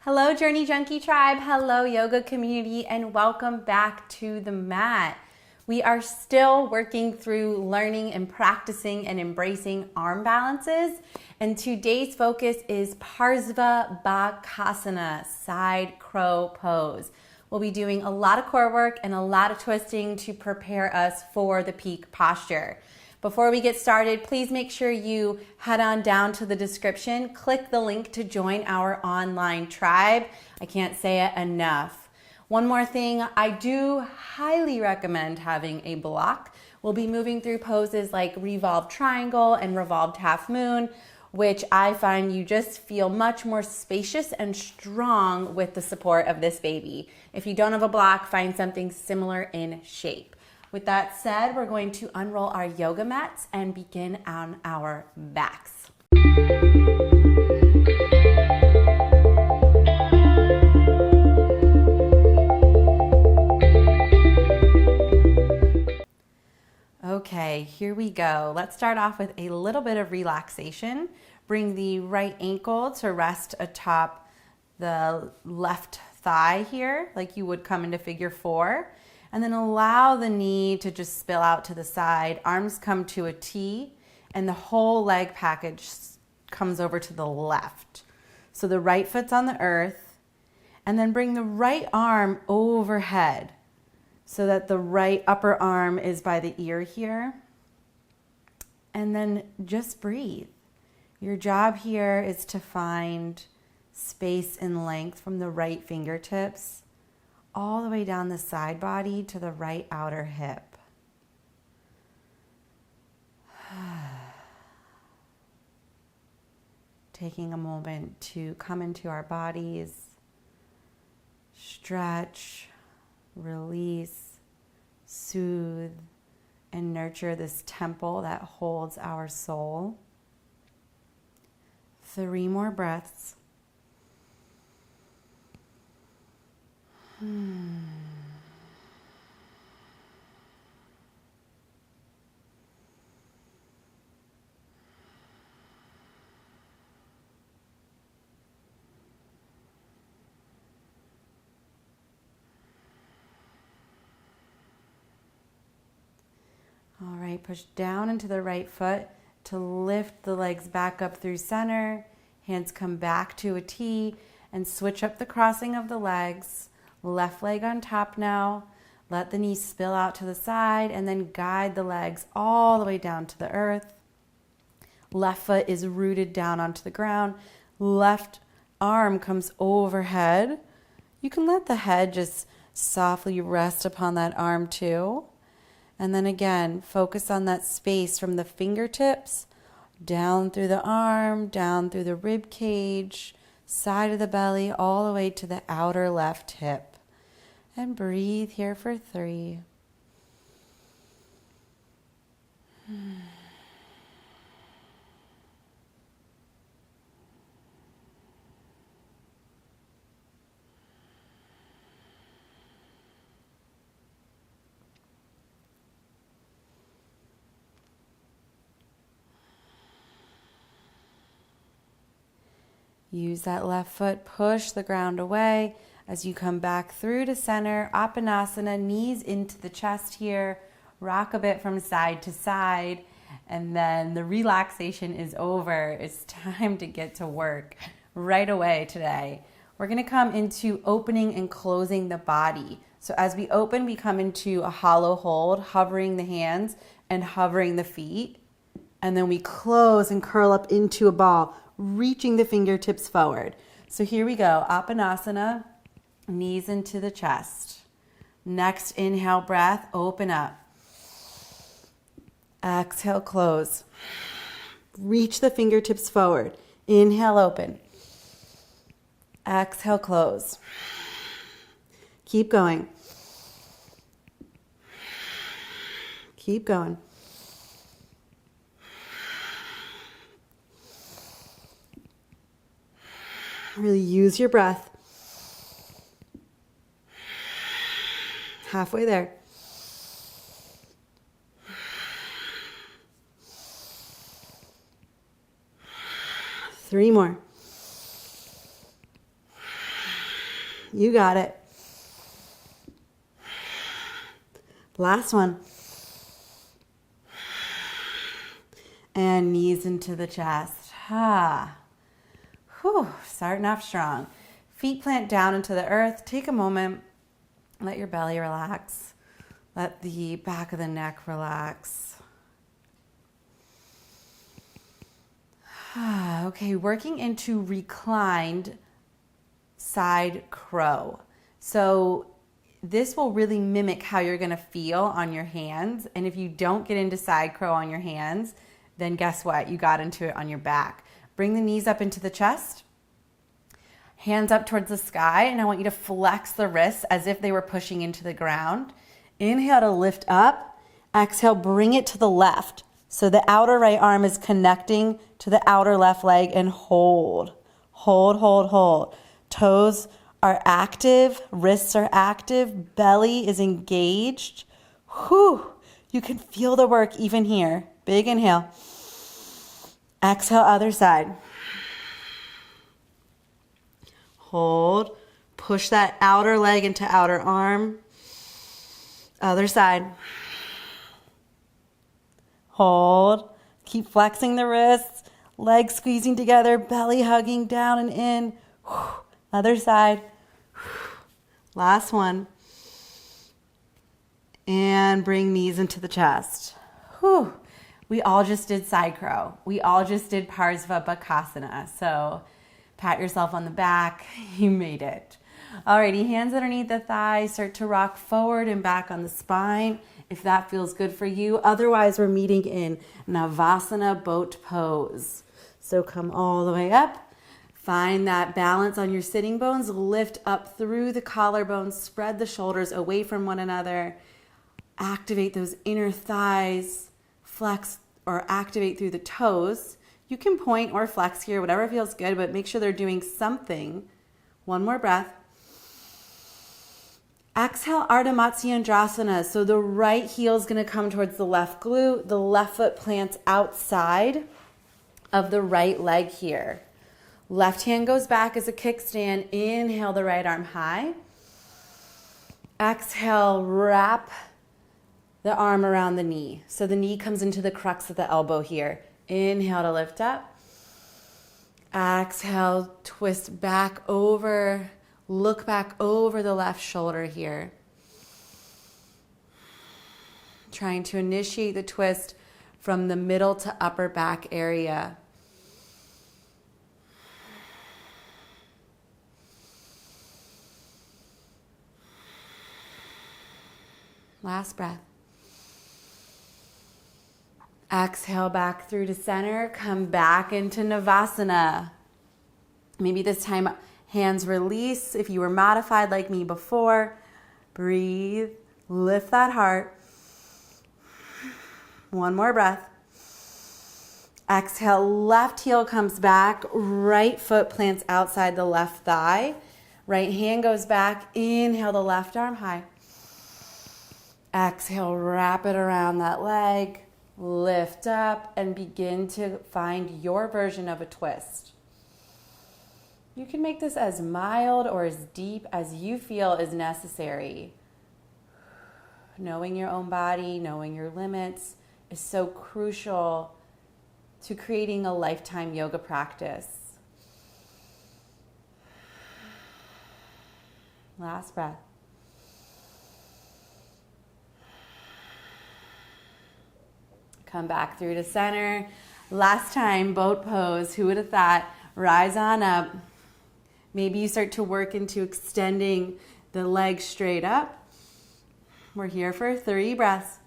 Hello, Journey Junkie tribe. Hello, yoga community, and welcome back to the mat. We are still working through learning and practicing and embracing arm balances. And today's focus is 𝗪𝗲𝗶𝗲, side crow pose. We'll be doing a lot of core work and a lot of twisting to prepare us for the peak posture. Before we get started, please make sure you head on down to the description, click the link to join our online tribe. I can't say it enough. One more thing, I do highly recommend having a block. We'll be moving through poses like revolved triangle and revolved half moon, which I find you just feel much more spacious and strong with the support of this baby. If you don't have a block, find something similar in shape. With that said, we're going to unroll our yoga mats and begin on our backs. Okay, here we go. Let's start off with a little bit of relaxation. Bring the right ankle to rest atop the left thigh here, like you would come into figure 4. And then allow the knee to just spill out to the side. Arms come to a T, and the whole leg package comes over to the left. So the right foot's on the earth, and then bring the right arm overhead so that the right upper arm is by the ear here. And then just breathe. Your job here is to find space and length from the right fingertips all the way down the side body to the right outer hip. Taking a moment to come into our bodies, stretch, release, soothe, and nurture this temple that holds our soul. 3 more breaths. All right, push down into the right foot to lift the legs back up through center. Hands come back to a T and switch up the crossing of the legs. Left leg on top now. Let the knees spill out to the side and then guide the legs all the way down to the earth. Left foot is rooted down onto the ground. Left arm comes overhead. You can let the head just softly rest upon that arm too. And then again, focus on that space from the fingertips down through the arm, down through the rib cage, side of the belly, all the way to the outer left hip. And breathe here for 3. Use that left foot, push the ground away. As you come back through to center, Appanasana, knees into the chest here, rock a bit from side to side, and then the relaxation is over. It's time to get to work right away today. We're gonna come into opening and closing the body. So as we open, we come into a hollow hold, hovering the hands and hovering the feet. And then we close and curl up into a ball, reaching the fingertips forward. So here we go, Appanasana. Knees into the chest. Next inhale breath, open up. Exhale, close. Reach the fingertips forward. Inhale, open. Exhale, close. Keep going. Keep going. Really use your breath. Halfway there. Three more. You got it. Last one. And knees into the chest. Whew, starting off strong. Feet plant down into the earth. Take a moment. Let your belly relax. Let the back of the neck relax. Okay, working into reclined side crow. So this will really mimic how you're gonna feel on your hands. And if you don't get into side crow on your hands, then guess what? You got into it on your back. Bring the knees up into the chest. Hands up towards the sky. And I want you to flex the wrists as if they were pushing into the ground. Inhale to lift up. Exhale, bring it to the left. So the outer right arm is connecting to the outer left leg and hold. Hold, hold, hold. Toes are active, wrists are active, belly is engaged. Whew, you can feel the work even here. Big inhale. Exhale, other side. Hold. Push that outer leg into outer arm. Other side. Hold. Keep flexing the wrists. Legs squeezing together. Belly hugging down and in. Other side. Last one. And bring knees into the chest. Whew. We all just did side crow. We all just did 𝗪𝗲𝗶𝗲 𝗪. So pat yourself on the back. You made it. Alrighty, hands underneath the thighs. Start to rock forward and back on the spine if that feels good for you. Otherwise, we're meeting in Navasana boat pose. So come all the way up. Find that balance on your sitting bones. Lift up through the collarbones. Spread the shoulders away from one another. Activate those inner thighs. Flex or activate through the toes. You can point or flex here, whatever feels good, but make sure they're doing something. One more breath. Exhale, Ardha Matsyendrasana. So the right heel is going to come towards the left glute. The left foot plants outside of the right leg here. Left hand goes back as a kickstand. Inhale the right arm high. Exhale, wrap the arm around the knee. So the knee comes into the crux of the elbow here. Inhale to lift up. Exhale, twist back over. Look back over the left shoulder here. Trying to initiate the twist from the middle to upper back area. Last breath. Exhale back through to center. Come back into Navasana. Maybe this time hands release. If you were modified like me before, breathe. Lift that heart. One more breath. Exhale, left heel comes back. Right foot plants outside the left thigh. Right hand goes back. Inhale the left arm high. Exhale, wrap it around that leg. Lift up and begin to find your version of a twist. You can make this as mild or as deep as you feel is necessary. Knowing your own body, knowing your limits is so crucial to creating a lifetime yoga practice. Last breath. Come back through to center. Last time, boat pose. Who would have thought? Rise on up. Maybe you start to work into extending the legs straight up. We're here for 3 breaths.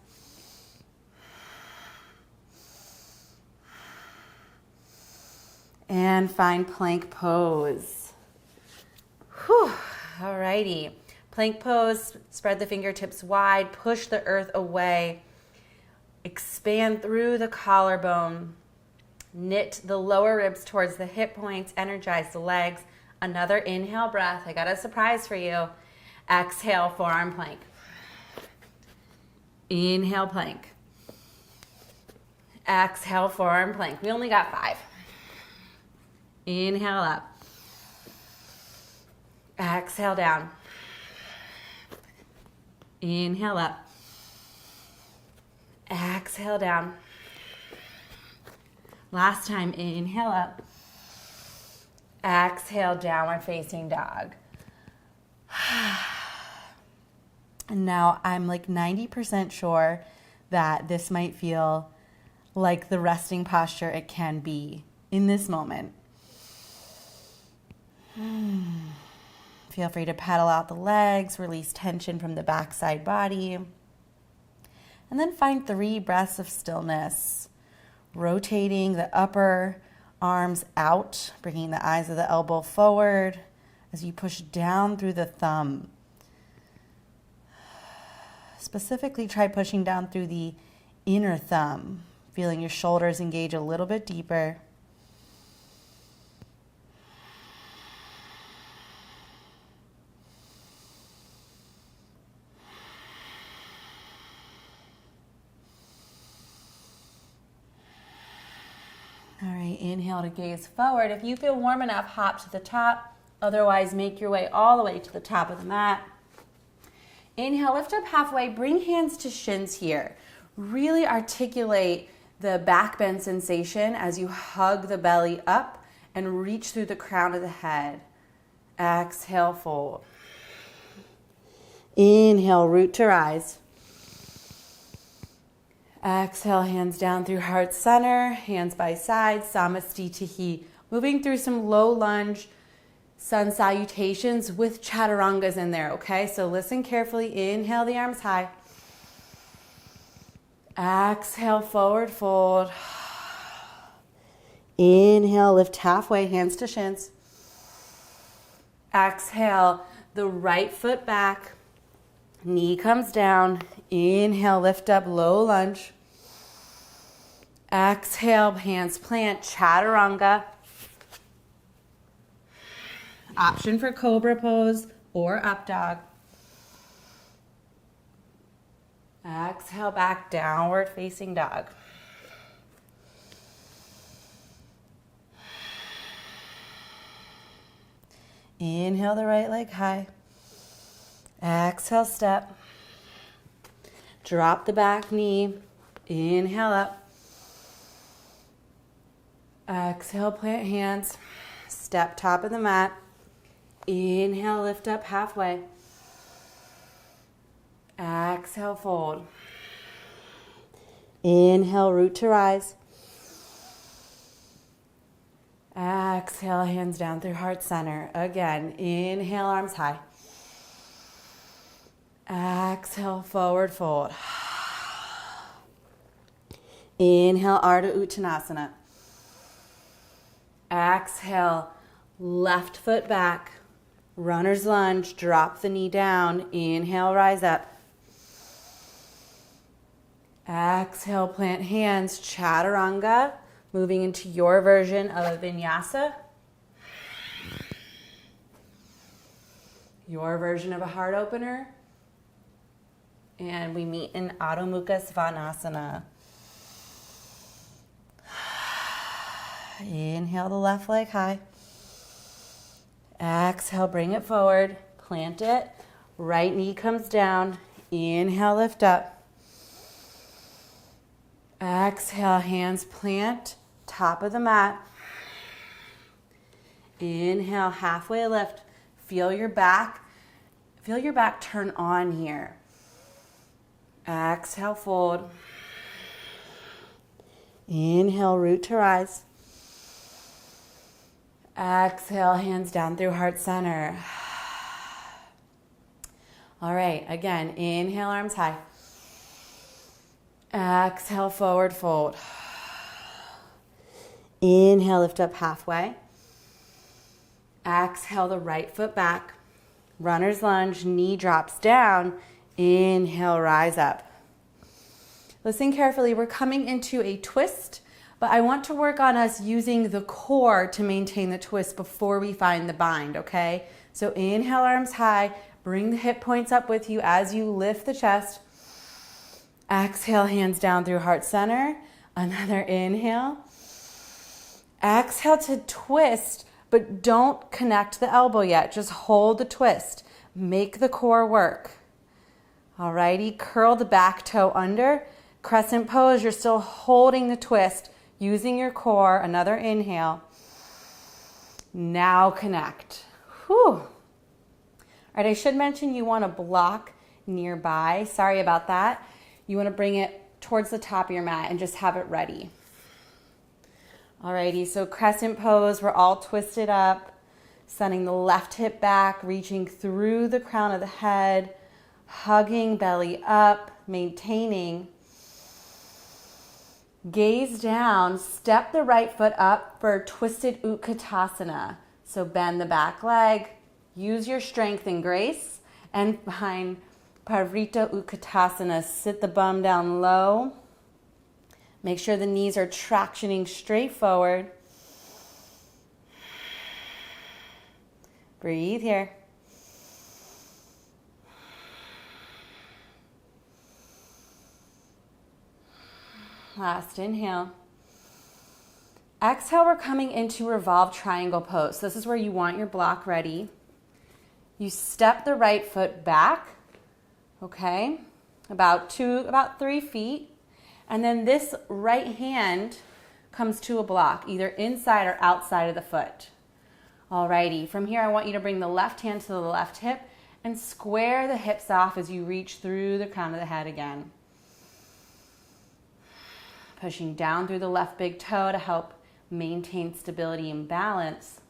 And find plank pose. Whew. Alrighty. Plank pose, spread the fingertips wide, push the earth away. Expand through the collarbone. Knit the lower ribs towards the hip points. Energize the legs. Another inhale breath. I got a surprise for you. Exhale, forearm plank. Inhale, plank. Exhale, forearm plank. We only got 5. Inhale up. Exhale down. Inhale up. Exhale down. Last time, inhale up. Exhale, downward facing dog. And now I'm like 90% sure that this might feel like the resting posture it can be in this moment. Feel free to pedal out the legs, release tension from the backside body. And then find 3 breaths of stillness. Rotating the upper arms out, bringing the eyes of the elbow forward as you push down through the thumb. Specifically, try pushing down through the inner thumb, feeling your shoulders engage a little bit deeper. All right, inhale to gaze forward. If you feel warm enough, hop to the top. Otherwise, make your way all the way to the top of the mat. Inhale, lift up halfway. Bring hands to shins here. Really articulate the back bend sensation as you hug the belly up and reach through the crown of the head. Exhale, fold. Inhale, root to rise. Exhale, hands down through heart center, hands by side, 𝗪𝗪𝗶𝗲. Moving through some low lunge sun salutations with chaturangas in there, okay? So listen carefully. Inhale, the arms high. Exhale, forward fold. Inhale, lift halfway, hands to shins. Exhale, the right foot back. Knee comes down. Inhale, lift up, low lunge. Exhale, hands plant, chaturanga. Option for cobra pose or up dog. Exhale, back, downward facing dog. Inhale the right leg high. Exhale, step. Drop the back knee. Inhale up. Exhale, plant hands. Step top of the mat. Inhale, lift up halfway. Exhale, fold. Inhale, root to rise. Exhale, hands down through heart center. Again, inhale, arms high. Exhale, forward fold. Inhale, Ardha Uttanasana. Exhale, left foot back. Runner's lunge, drop the knee down. Inhale, rise up. Exhale, plant hands, chaturanga. Moving into your version of a vinyasa. Your version of a heart opener. And we meet in Adho Mukha Svanasana. Inhale the left leg high. Exhale, bring it forward. Plant it. Right knee comes down. Inhale, lift up. Exhale, hands plant. Top of the mat. Inhale, halfway lift. Feel your back. Feel your back turn on here. Exhale, fold. Inhale, root to rise. Exhale, hands down through heart center. All right, again, inhale, arms high. Exhale, forward fold. Inhale, lift up halfway. Exhale, the right foot back. Runner's lunge, knee drops down. Inhale, rise up. Listen carefully. We're coming into a twist, but I want to work on us using the core to maintain the twist before we find the bind, okay? So inhale, arms high. Bring the hip points up with you as you lift the chest. Exhale, hands down through heart center. Another inhale. Exhale to twist but don't connect the elbow yet. Just hold the twist. Make the core work. Alrighty, curl the back toe under. Crescent pose, you're still holding the twist, using your core. Another inhale. Now connect. Whew. All right, I should mention you want to block nearby. Sorry about that. You want to bring it towards the top of your mat and just have it ready. Alrighty, so crescent pose, we're all twisted up, sending the left hip back, reaching through the crown of the head, hugging belly up, maintaining. Gaze down, step the right foot up for twisted Utkatasana. So bend the back leg, use your strength and grace, and behind Parivrtta Utkatasana, sit the bum down low. Make sure the knees are tractioning straight forward. Breathe here. Last inhale. Exhale, we're coming into revolved triangle pose. This is where you want your block ready. You step the right foot back, okay, about 3 feet. And then this right hand comes to a block, either inside or outside of the foot. Alrighty, from here I want you to bring the left hand to the left hip and square the hips off as you reach through the crown of the head again. Pushing down through the left big toe to help maintain stability and balance.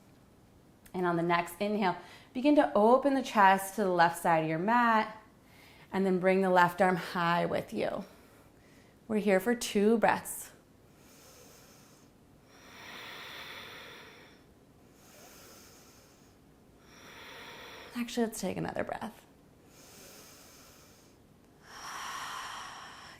And on the next inhale, begin to open the chest to the left side of your mat and then bring the left arm high with you. We're here for 2 breaths. Actually, let's take another breath.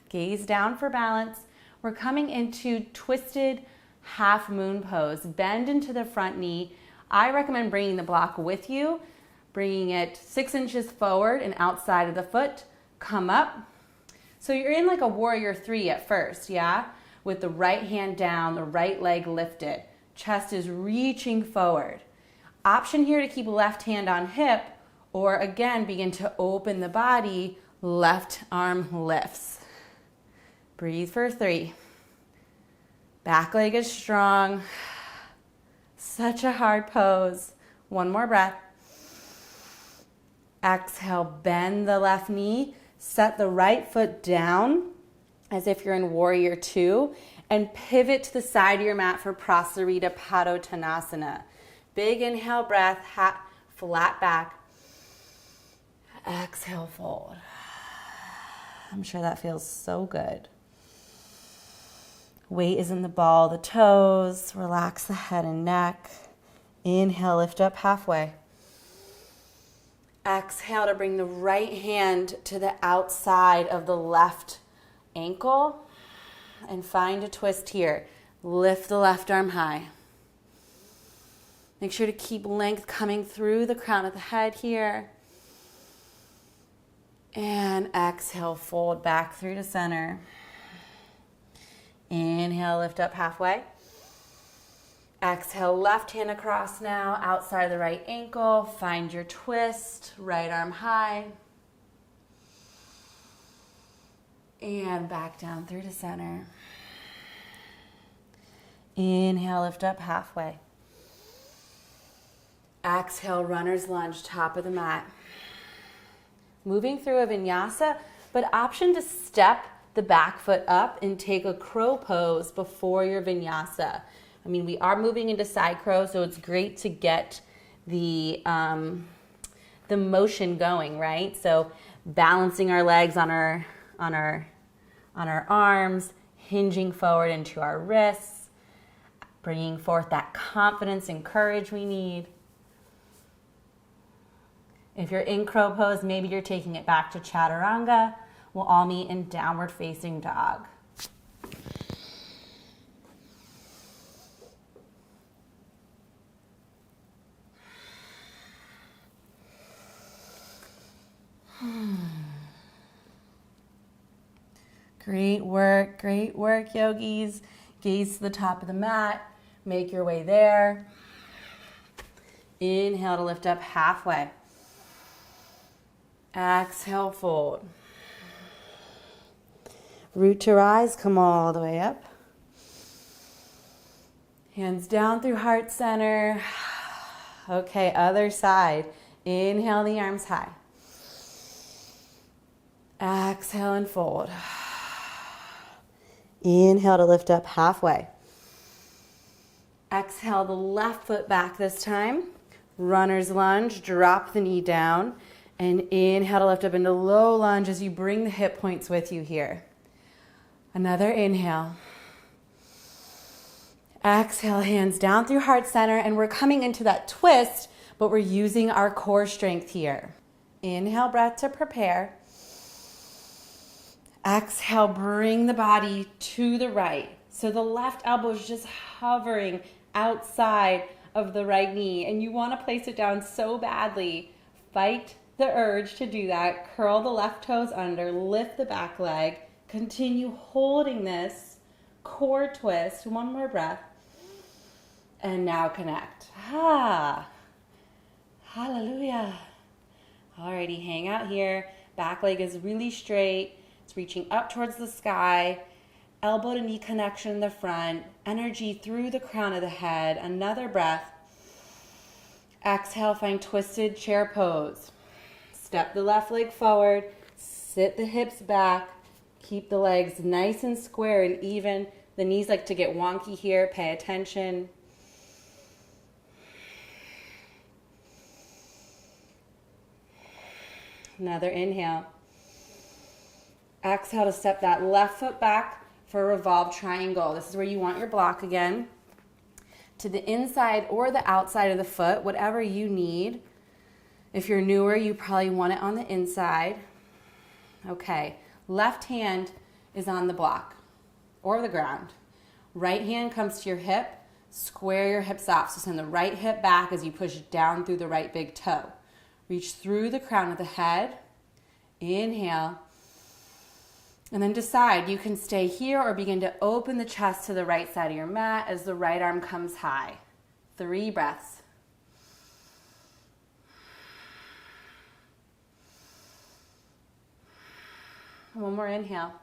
Gaze down for balance. We're coming into twisted half moon pose. Bend into the front knee. I recommend bringing the block with you, bringing it 6 inches forward and outside of the foot. Come up. So you're in like a warrior 3 at first, yeah? With the right hand down, the right leg lifted. Chest is reaching forward. Option here to keep left hand on hip, or again, begin to open the body, left arm lifts. Breathe for 3. Back leg is strong. Such a hard pose. 1 more breath. Exhale, bend the left knee. Set the right foot down as if you're in warrior 2 and pivot to the side of your mat for Prasarita Padottanasana. Big inhale breath, flat back. Exhale, fold. I'm sure that feels so good. Weight is in the ball of the toes. Relax the head and neck. Inhale, lift up halfway. Exhale to bring the right hand to the outside of the left ankle and find a twist here. Lift the left arm high. Make sure to keep length coming through the crown of the head here. And exhale, fold back through to center. Inhale, lift up halfway. Exhale, left hand across now, outside of the right ankle. Find your twist, right arm high. And back down through to center. Inhale, lift up halfway. Exhale, runner's lunge, top of the mat. Moving through a vinyasa, but option to step the back foot up and take a crow pose before your vinyasa. I mean, we are moving into side crow, so it's great to get the motion going, right? So balancing our legs on our arms, hinging forward into our wrists, bringing forth that confidence and courage we need. If you're in crow pose, maybe you're taking it back to chaturanga. We'll all meet in downward facing dog. Great work, yogis. Gaze to the top of the mat. Make your way there. Inhale to lift up halfway. Exhale, fold. Root to rise, come all the way up. Hands down through heart center. Okay, other side. Inhale the arms high. Exhale and fold. Inhale to lift up halfway. Exhale the left foot back this time. Runner's lunge, drop the knee down. And inhale to lift up into low lunge as you bring the hip points with you here. Another inhale. Exhale, hands down through heart center, and we're coming into that twist, but we're using our core strength here. Inhale, breath to prepare. Exhale, bring the body to the right. So the left elbow is just hovering outside of the right knee, and you want to place it down so badly. Fight the urge to do that. Curl the left toes under, lift the back leg, continue holding this core twist. One more breath. And now connect. Hallelujah. Alrighty, hang out here. Back leg is really straight. It's reaching up towards the sky. Elbow to knee connection in the front. Energy through the crown of the head. Another breath. Exhale, find twisted chair pose. Step the left leg forward. Sit the hips back. Keep the legs nice and square and even. The knees like to get wonky here. Pay attention. Another inhale. Exhale to step that left foot back for a revolved triangle. This is where you want your block again. To the inside or the outside of the foot, whatever you need. If you're newer, you probably want it on the inside. Okay, left hand is on the block or the ground. Right hand comes to your hip. Square your hips off. So send the right hip back as you push down through the right big toe. Reach through the crown of the head. Inhale. And then decide, you can stay here or begin to open the chest to the right side of your mat as the right arm comes high. 3 breaths. One more inhale.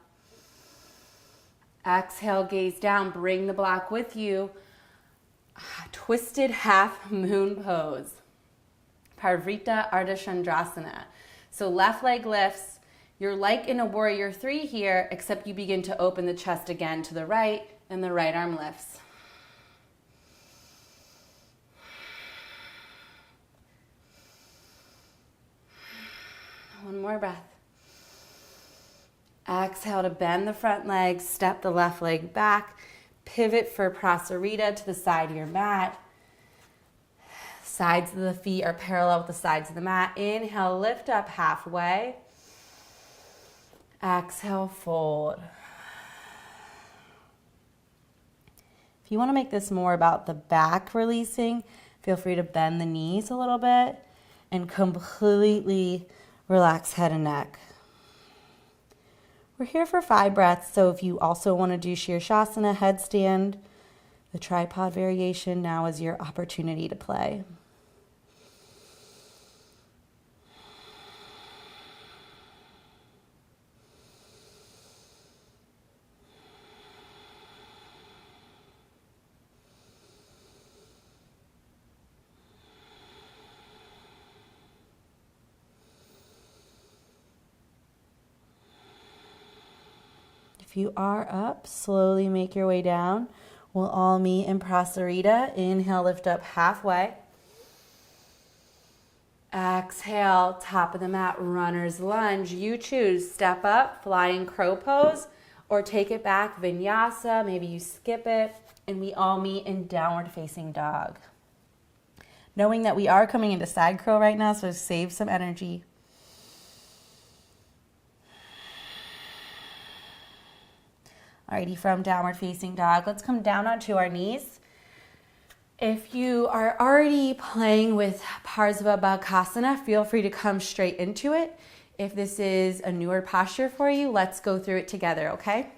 Exhale, gaze down, bring the block with you. Twisted half moon pose. 𝗪𝗏 𝗪 𝗔𝗃. So left leg lifts. You're like in a warrior 3 here, except you begin to open the chest again to the right, and the right arm lifts. One more breath. Exhale to bend the front leg, step the left leg back, pivot for 𝗪𝗏 to the side of your mat. Sides of the feet are parallel with the sides of the mat. Inhale, lift up halfway. Exhale, fold. If you want to make this more about the back releasing, feel free to bend the knees a little bit and completely relax head and neck. We're here for 5 breaths, so if you also want to do Shirshasana, headstand, the tripod variation, now is your opportunity to play. If you are up, slowly make your way down. We'll all meet in 𝗪𝗏. Inhale, lift up halfway. Exhale, top of the mat, runner's lunge. You choose, step up, flying crow pose, or take it back, vinyasa. Maybe you skip it, and we all meet in downward facing dog. Knowing that we are coming into side crow right now, so save some energy. Alrighty, from downward facing dog, let's come down onto our knees. If you are already playing with Parsva feel free to come straight into it. If this is a newer posture for you, let's go through it together, okay?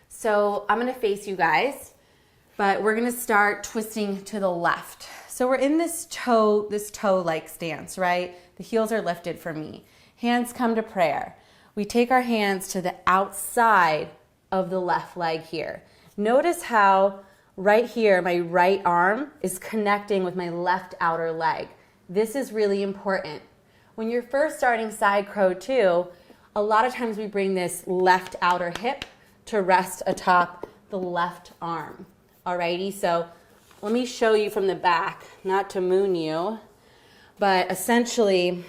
So I'm gonna face you guys, but we're gonna start twisting to the left. So we're in this toe-like stance, right? The heels are lifted for me. Hands come to prayer. We take our hands to the outside of the left leg here. Notice how right here, my right arm is connecting with my left outer leg. This is really important. When you're first starting side crow two, a lot of times we bring this left outer hip to rest atop the left arm. Alrighty, so let me show you from the back, not to moon you, but essentially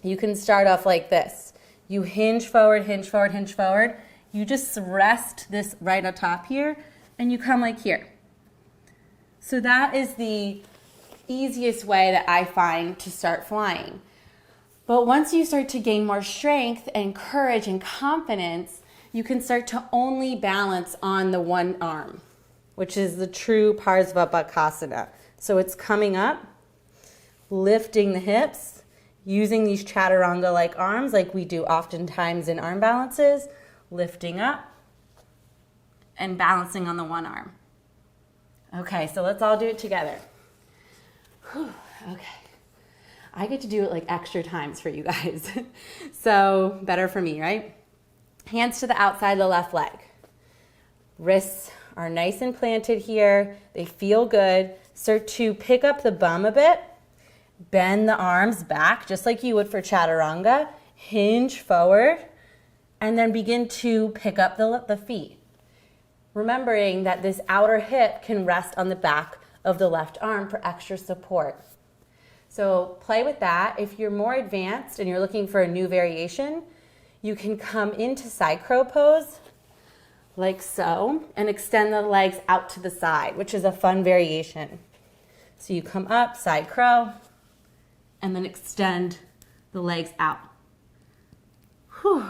you can start off like this. You hinge forward, hinge forward, hinge forward. You just rest this right atop here and you come like here. So that is the easiest way that I find to start flying. But once you start to gain more strength and courage and confidence, you can start to only balance on the one arm, which is the true 𝗪𝗲𝗶𝗲. So it's coming up, lifting the hips, using these chaturanga-like arms like we do oftentimes in arm balances, lifting up and balancing on the one arm. Okay, so let's all do it together. Whew, okay. I get to do it like extra times for you guys. So better for me, right? Hands to the outside of the left leg. Wrists are nice and planted here. They feel good. Start to pick up the bum a bit. Bend the arms back just like you would for chaturanga. Hinge forward. And then begin to pick up the feet. Remembering that this outer hip can rest on the back of the left arm for extra support. So play with that. If you're more advanced and you're looking for a new variation, you can come into side crow pose like so and extend the legs out to the side, which is a fun variation. So you come up, side crow, and then extend the legs out. Whew.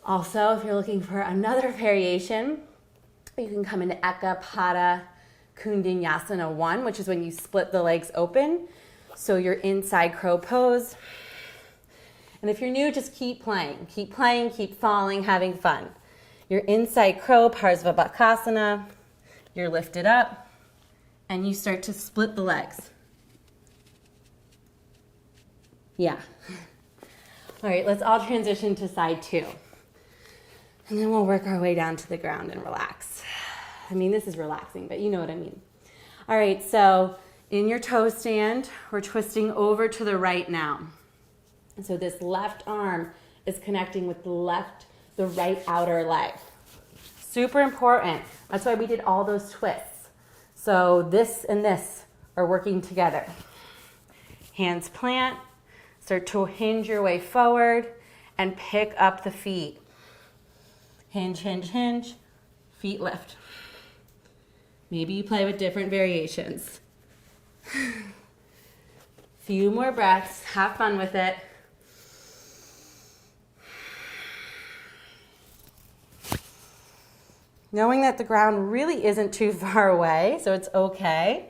Also, if you're looking for another variation, you can come into 𝗄𝗶𝘁𝗵 𝗙𝗀𝗃 1, which is when you split the legs open. So you're in side crow pose. And if you're new, just keep playing, keep falling, having fun. You're in side crow, 𝗪𝗲𝗶𝗶. You're lifted up, and you start to split the legs. Yeah. All right, let's all transition to side two. And then we'll work our way down to the ground and relax. I mean, this is relaxing, but you know what I mean. All right, so in your toe stand, we're twisting over to the right now. And so this left arm is connecting with the right outer leg. Super important. That's why we did all those twists. So this and this are working together. Hands plant, start to hinge your way forward and pick up the feet. Hinge, hinge, hinge, feet lift. Maybe you play with different variations. Few more breaths, have fun with it. Knowing that the ground really isn't too far away, so it's okay.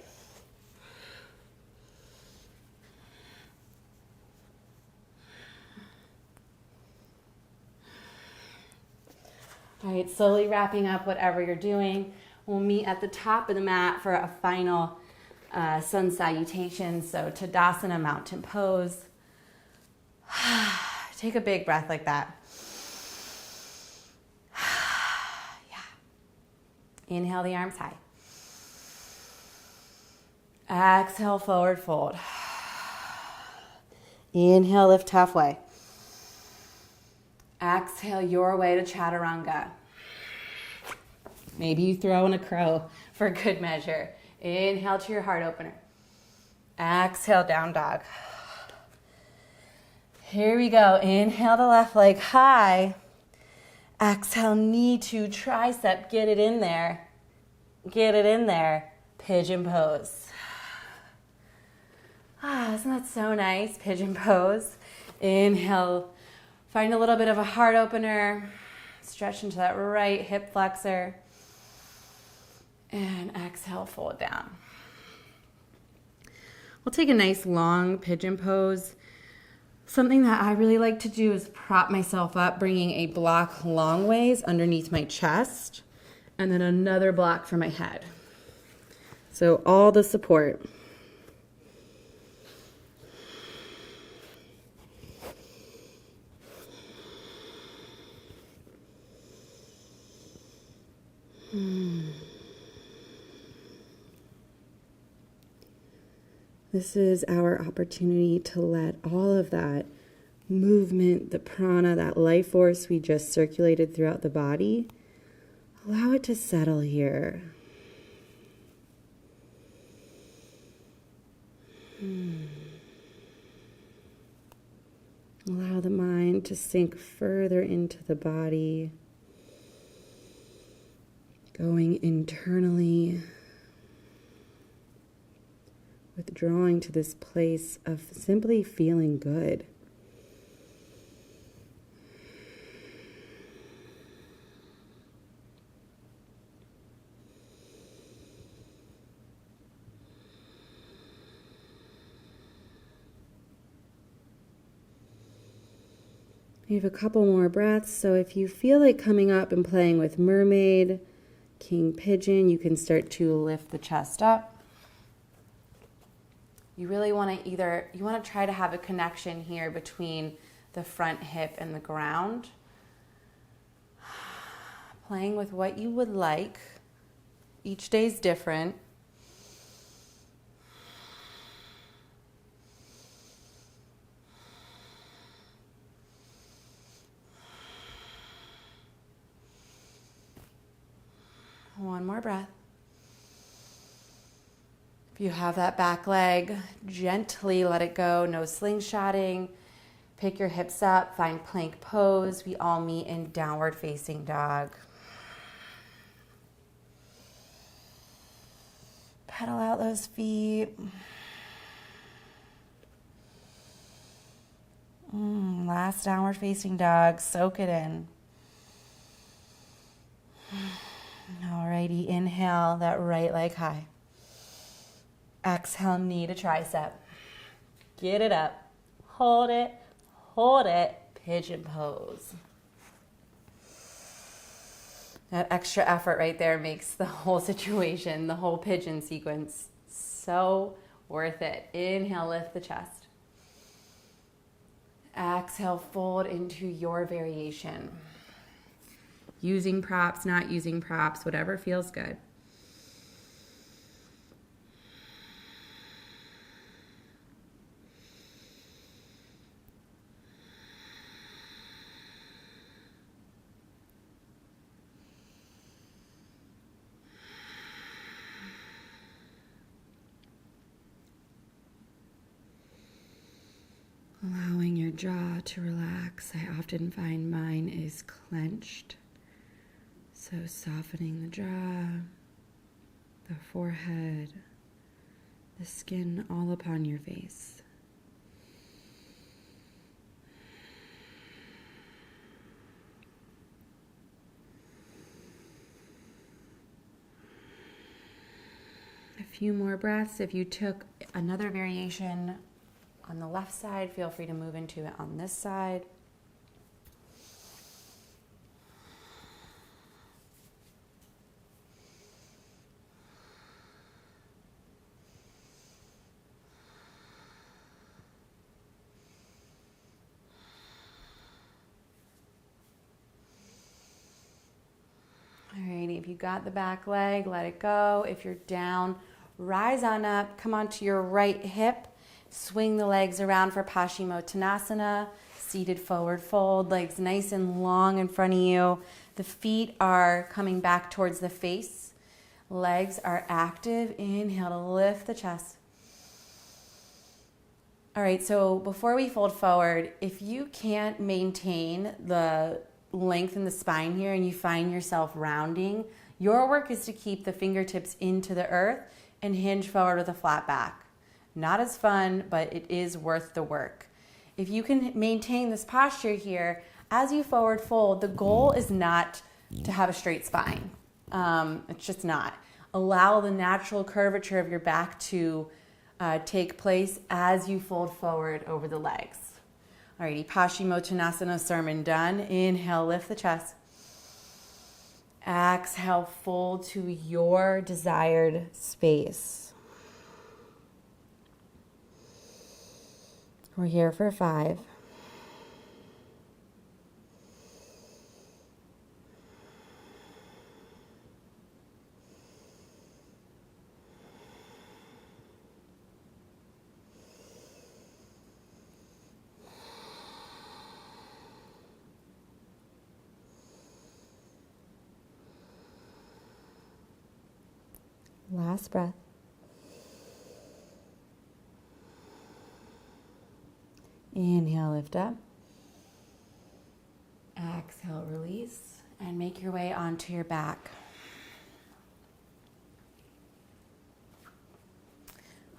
All right, slowly wrapping up whatever you're doing. We'll meet at the top of the mat for a final sun salutation. So Tadasana, mountain pose. Take a big breath like that. Yeah. Inhale the arms high. Exhale, forward fold. Inhale, lift halfway. Exhale your way to chaturanga. Maybe you throw in a crow for good measure. Inhale to your heart opener. Exhale, down dog. Here we go. Inhale the left leg high. Exhale, knee to tricep. Get it in there. Get it in there. Pigeon pose. Isn't that so nice? Pigeon pose. Inhale. Find a little bit of a heart opener. Stretch into that right hip flexor. And exhale, fold down. We'll take a nice long pigeon pose. Something that I really like to do is prop myself up, bringing a block long ways underneath my chest, and then another block for my head. So all the support. This is our opportunity to let all of that movement, the prana, that life force we just circulated throughout the body, allow it to settle here. Allow the mind to sink further into the body, going internally, withdrawing to this place of simply feeling good. We have a couple more breaths, so if you feel like coming up and playing with mermaid, king pigeon, you can start to lift the chest up. You really want to try to have a connection here between the front hip and the ground. Playing with what you would like. Each day's different. One more breath. If you have that back leg, gently let it go, no slingshotting. Pick your hips up, find plank pose. We all meet in downward facing dog. Pedal out those feet. Last downward facing dog, soak it in. Alrighty, inhale that right leg high. Exhale, knee to tricep. Get it up. Hold it. Pigeon pose. That extra effort right there makes the whole situation, the whole pigeon sequence, so worth it. Inhale, lift the chest. Exhale, fold into your variation. Using props, not using props, whatever feels good. Allowing your jaw to relax. I often find mine is clenched. So softening the jaw, the forehead, the skin all upon your face. A few more breaths. If you took another variation on the left side, feel free to move into it on this side. Alrighty, if you got the back leg, let it go. If you're down, rise on up, come onto your right hip, swing the legs around for Paschimottanasana, seated forward fold, legs nice and long in front of you. The feet are coming back towards the face. Legs are active. Inhale to lift the chest. All right, so before we fold forward, if you can't maintain the length in the spine here and you find yourself rounding, your work is to keep the fingertips into the earth and hinge forward with a flat back. Not as fun, but it is worth the work. If you can maintain this posture here, as you forward fold, the goal is not to have a straight spine. It's just not. Allow the natural curvature of your back to take place as you fold forward over the legs. Alrighty, Paschimottanasana sermon done. Inhale, lift the chest. Exhale, fold to your desired space. We're here for 5. Last breath. Inhale, lift up. Exhale, release, and make your way onto your back.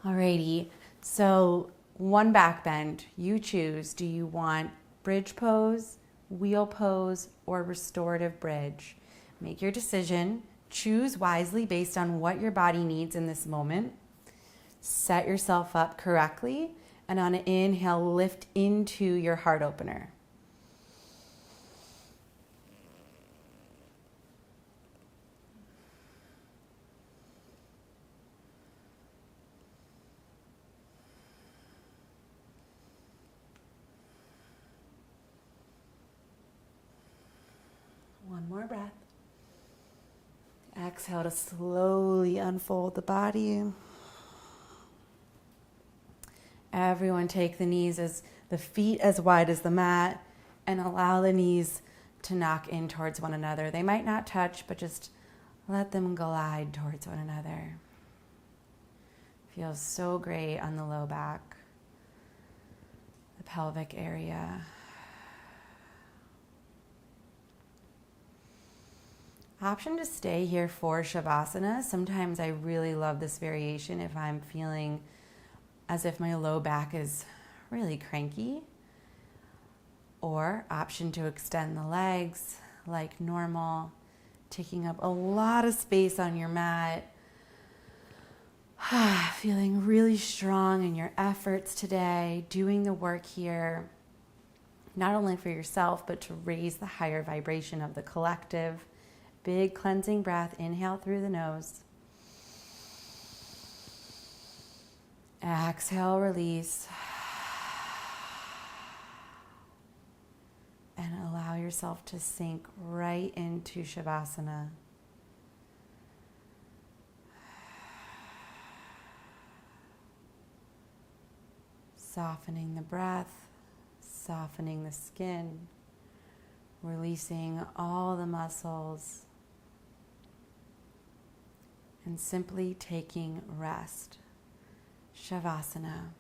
Alrighty, so one back bend. You choose. Do you want bridge pose, wheel pose, or restorative bridge? Make your decision. Choose wisely based on what your body needs in this moment. Set yourself up correctly, and on an inhale, lift into your heart opener. One more breath. Exhale to slowly unfold the body. Everyone take the knees the feet as wide as the mat, and allow the knees to knock in towards one another. They might not touch, but just let them glide towards one another. Feels so great on the low back, the pelvic area. Option to stay here for Shavasana. Sometimes I really love this variation if I'm feeling as if my low back is really cranky. Or option to extend the legs like normal, taking up a lot of space on your mat. Feeling really strong in your efforts today, doing the work here, not only for yourself, but to raise the higher vibration of the collective. Big cleansing breath. Inhale through the nose. Exhale, release. And allow yourself to sink right into Shavasana. Softening the breath, softening the skin, releasing all the muscles, and simply taking rest. Shavasana.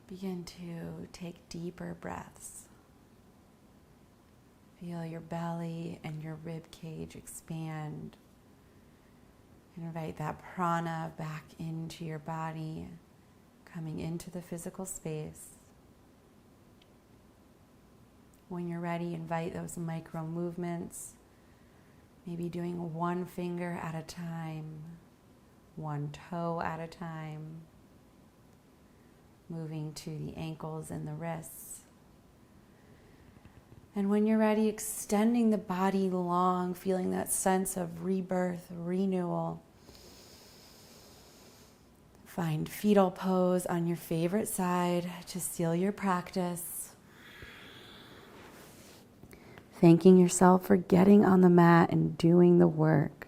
Begin to take deeper breaths. Feel your belly and your rib cage expand. Invite that prana back into your body, coming into the physical space. When you're ready, invite those micro movements, maybe doing one finger at a time, one toe at a time. moving to the ankles and the wrists. And when you're ready, extending the body long, feeling that sense of rebirth, renewal. Find fetal pose on your favorite side to seal your practice. Thanking yourself for getting on the mat and doing the work.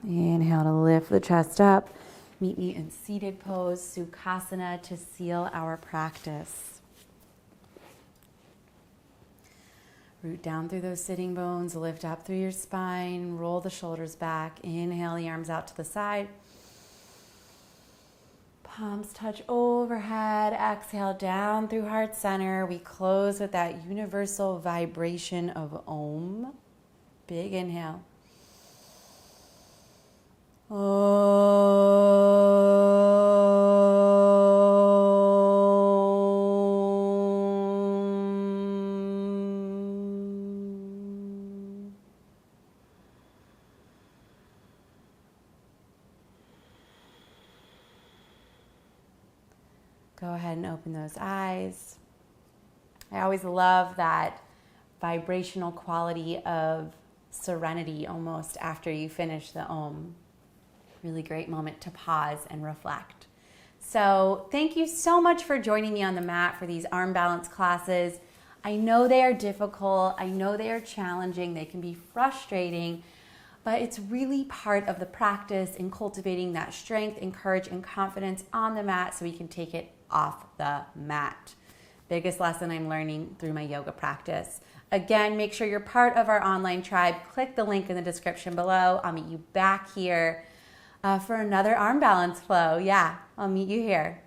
Inhale to lift the chest up. Meet me in seated pose, Sukhasana, to seal our practice. Root down through those sitting bones, lift up through your spine, roll the shoulders back. Inhale the arms out to the side. Palms touch overhead. Exhale down through heart center. We close with that universal vibration of Om. Big inhale. Go ahead and open those eyes. I always love that vibrational quality of serenity almost after you finish the Om. Really great moment to pause and reflect. So thank you so much for joining me on the mat for these arm balance classes. I know they are difficult. I know they are challenging. They can be frustrating, but it's really part of the practice in cultivating that strength and courage and confidence on the mat so we can take it off the mat. Biggest lesson I'm learning through my yoga practice. Again, make sure you're part of our online tribe. Click the link in the description below. I'll meet you back here for another arm balance flow. Yeah, I'll meet you here.